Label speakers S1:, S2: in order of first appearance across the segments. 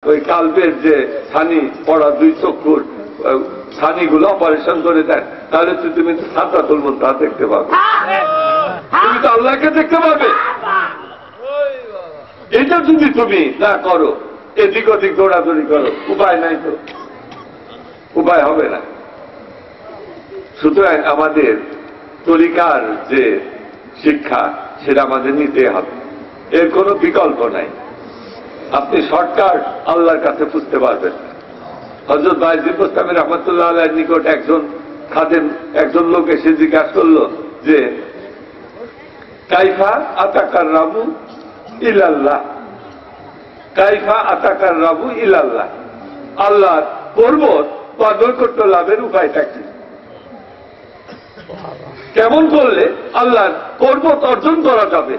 S1: ওই কাল্পের যে ছানি পড়া 2 চক্ষুর ছানিগুলো অপারেশন করে দেন, তাহলে তুমি সাদরাতুল মুনতাহা দেখতে পাবে, তুমি তো আল্লাহকে দেখতে পাবে। এটা যদি তুমি না করো, এদিক ওদিক দৌড়াদৌড়ি করো, উপায় নাই তো, উপায় হবে না। সুতরাং আমাদের তরিকার যে শিক্ষা সেটা আমাদের নিতে হবে, এর কোনো বিকল্প নাই। আপনি শর্টকাট আল্লাহর কাছে বুঝতে পারবেন না। হযরত বায়জিদ বুস্তামি রহমাতুল্লাহ আলাইহির নিকট একজন লোক এসে জিজ্ঞাসা করলো যে কাইফা আতাকাররাবু ইলাল্লাহ, কাইফা আতাকাররাবু ইলাল্লাহ, আল্লাহর পর্বত বা নৈকট্য লাভের উপায়টা কি? কেমন করলে আল্লাহর পর্বত অর্জন করা যাবে?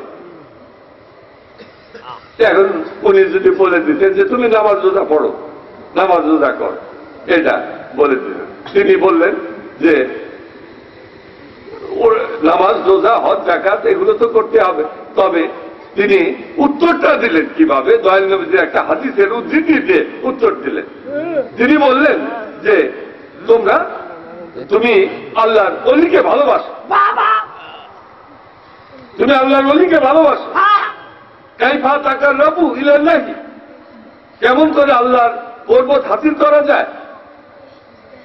S1: এখন উনি যদি বলে দিতেন যে তুমি নামাজ রোজা পড়ো, নামাজ রোজা কর, এটা বলে দিতেন। তিনি বললেন যে নামাজ রোজা হজ যাকাত এগুলো তো করতে হবে, তবে তিনি উত্তরটা দিলেন কিভাবে? দয়াল নবীজির একটা হাদিসের উদ্ধৃতি দিয়ে উত্তর দিলেন। তিনি বললেন যে তুমি আল্লাহর ওলিকে ভালোবাসো, তুমি আল্লাহর ওলিকে ভালোবাসো। কাইফা তাকাররাবু ইলাল্লাহি, কেমন করে আল্লাহর পর্বত হাসিল করা যায়?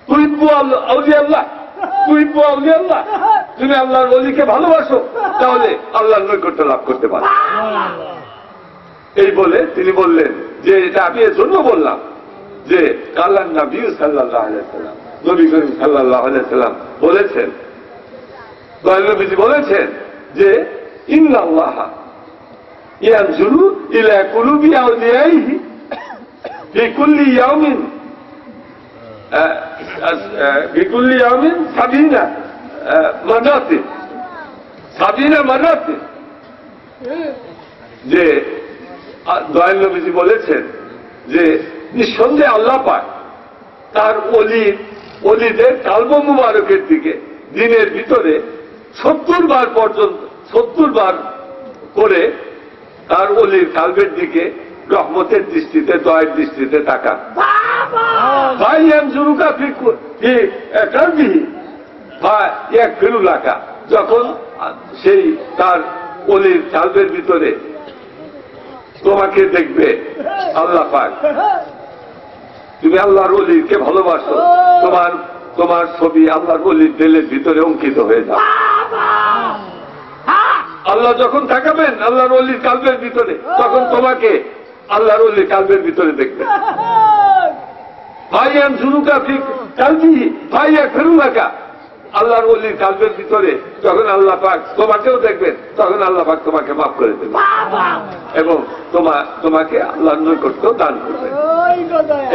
S1: তুহিব্বু আউলিয়াল্লাহ, তুহিব্বু আউলিয়াল্লাহ, তুমি আল্লাহর ওলিকে ভালোবাসো, তাহলে আল্লাহর নৈকট্য লাভ করতে পারো। এই বলে তিনি বললেন যে এটা আমি এর জন্য বললাম যে কালান নবী সাল্লাল্লাহু আলাইহি ওয়াসাল্লাম, নবী করিম সাল্লাল্লাহু আলাইহি ওয়াসাল্লাম বলেছেন, দয়াল নবীজি বলেছেন যে ইন্নাল্লাহা ইয়ানজুরু ইলা কুলুবি আউলিয়াইহি ফি কুল্লি ইয়াউমিন বিকুল্লি ইয়াউমিন 70 মারাতিন, যে দয়াল নবীজি বলেছেন যে নিঃসন্দেহে আল্লাহ পাক তার অলিদের কালব মুবারকের দিকে দিনের ভিতরে 70 বার পর্যন্ত 70 বার করে তার অলির কালবের দিকে রহমতের দৃষ্টিতে, দয়ের দৃষ্টিতে তাকা। যখন সেই তার অলির কালবের ভিতরে তোমাকে দেখবে আল্লাহ পাক, তুমি আল্লাহর ওলিকে ভালোবাসো, তোমার ছবি আল্লাহর ওলির দিলের ভিতরে অঙ্কিত হয়ে যাবে। আল্লাহ যখন তাকাবেন আল্লাহর ওলির কালবের ভিতরে, তখন তোমাকে আল্লাহর ওলির কালবের ভিতরে দেখবে। ভাইয়ান জুরুকা ফি কালবি ভাইয়া ফেরুলাকা, আল্লাহর ওলির কালবের ভিতরে যখন আল্লাহ পাক তোমাকেও দেখবেন, তখন আল্লাহ পাক তোমাকে মাফ করে দেবেন এবং তোমাকে আল্লাহর নৈকট্য দান করবেন।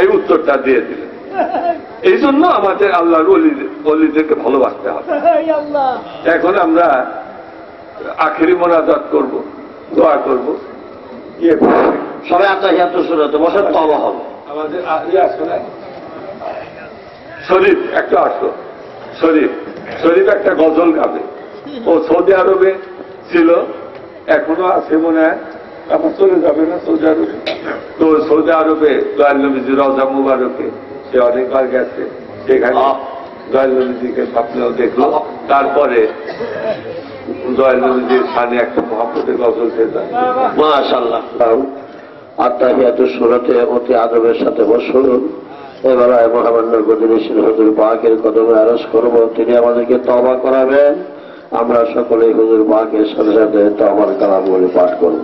S1: এই উত্তরটা দিয়ে দিলেন। এই জন্য আমাদের আল্লাহর ওলিদেরকে ভালোবাসতে হবে। এখন আমরা আখেরি মোনাজাত করব, দোয়া করব,
S2: সবাই আত্মাহিয়াত শুরুতে বসে তওবা হবে।
S1: আমাদের শরীফ একটা আসো, শরীফ একটা গজল গাবে। ও সৌদি আরবে ছিল, এখনো আছে মনে হয়, আমার চলে যাবে না সৌদি আরবে। তো সৌদি আরবে দয়াল নবীজি রওজা মুবারকে সে অনেকবার গেছে, সেখানে দয়াল নবীজিকে স্বপ্নেও দেখলো। তারপরে দয়াল নবীজির সামনে একটা মহব্বতের গজল খেতে,
S2: মাশাআল্লাহ। আত্মাহিয়াত শুরুতে অতি আদবের সাথে বসুন। এবার মহামান্য গদিনীশীল হুজুর পাকের কদমে আরজ করব, তিনি আমাদেরকে তওবা করাবেন। আমরা সকলে হুজুর পাকের সাথে সাথে তওবার কালামগুলি পাঠ করব।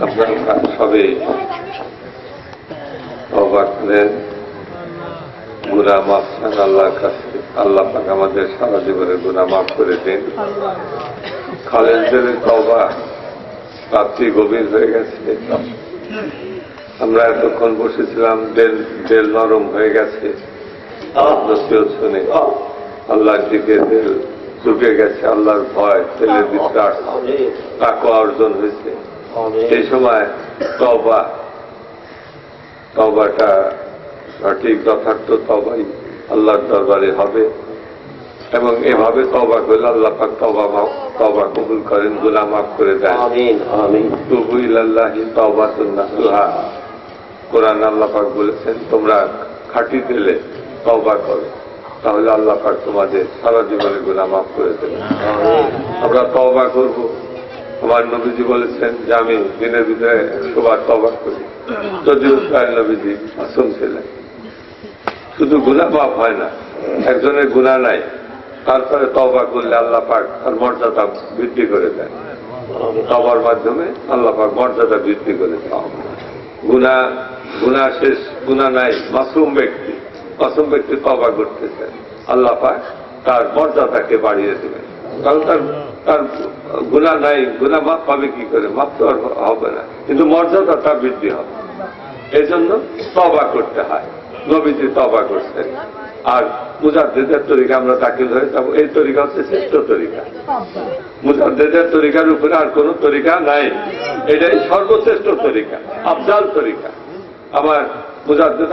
S1: আপনারা সবে তওবা করেন, গুনাহ মাফ চান আল্লাহর কাছে। আল্লাহ পাক আমাদের সারা জীবনের গুনাহ মাফ করে দিন। খালেদের তওবা রাত্রি গভীর হয়ে গেছে, আমরা এতক্ষণ বসেছিলাম, দেল নরম হয়ে গেছে। নসিহত শুনে আল্লাহর দিকে দেল ঝুঁকে গেছে, আল্লাহর ভয় তেলের ভিতরে আসছে, তাকওয়া অর্জন হয়েছে। এই সময় তওবাটা সঠিক যথার্থ তওবাই আল্লাহর দরবারে হবে এবং এভাবে তওবা করলে আল্লাহ পাক তওবা তওবা কবুল করেন, গুনাহ মাফ করে দেন।
S2: আমিন আমিন।
S1: তুবু ইলাল্লাহি তাওবাতুন নাসুহা। কোরআন আল্লাহ পাক বলেছেন, তোমরা খাঁটি দিলে তওবা করো, তাহলে আল্লাহ পাক তোমাদের সারা জীবনের গুনাহ মাফ করে দেবেন। আমরা তওবা করব। আমার নবীজি বলেছেন যে আমি দিনের ভিতরে 100 বার তওবা করি। যদিও প্রায় নবীজি মাসুম ছিলেন। শুধু গুনাহ মাফ হয় না, একজনের গুনাহ নাই, তারপরে তওবা করলে আল্লাহ পাক তার মর্যাদা বৃদ্ধি করে দেন। তওবার মাধ্যমে আল্লাহ পাক মর্যাদা বৃদ্ধি করে দেন। গুনাহ শেষ, গুনাহ নাই, মাসুম ব্যক্তি তওবা করতেছেন, আল্লাহ পাক তার মর্যাদাকে বাড়িয়ে দেবেন। কারণ তার গুনাহ নাই, গুনাহ মাফ পাবে কি করে? মাফ তো আর হবে না, কিন্তু মর্যাদাটা বৃদ্ধি হবে। এই জন্য তওবা করতে হয়। নবীজি তওবা করছেন। আর মুজাদ্দিদের তরিকা আমরা দাখিল হয়ে যাবো, এই তরিকা হচ্ছে শ্রেষ্ঠ তরিকা। মুজাদ্দিদের তরিকার উপরে আর কোন তরিকা নাই, এটাই সর্বশ্রেষ্ঠ তরিকা, আফজাল তরিকা। আমার মুজাদ্দিদ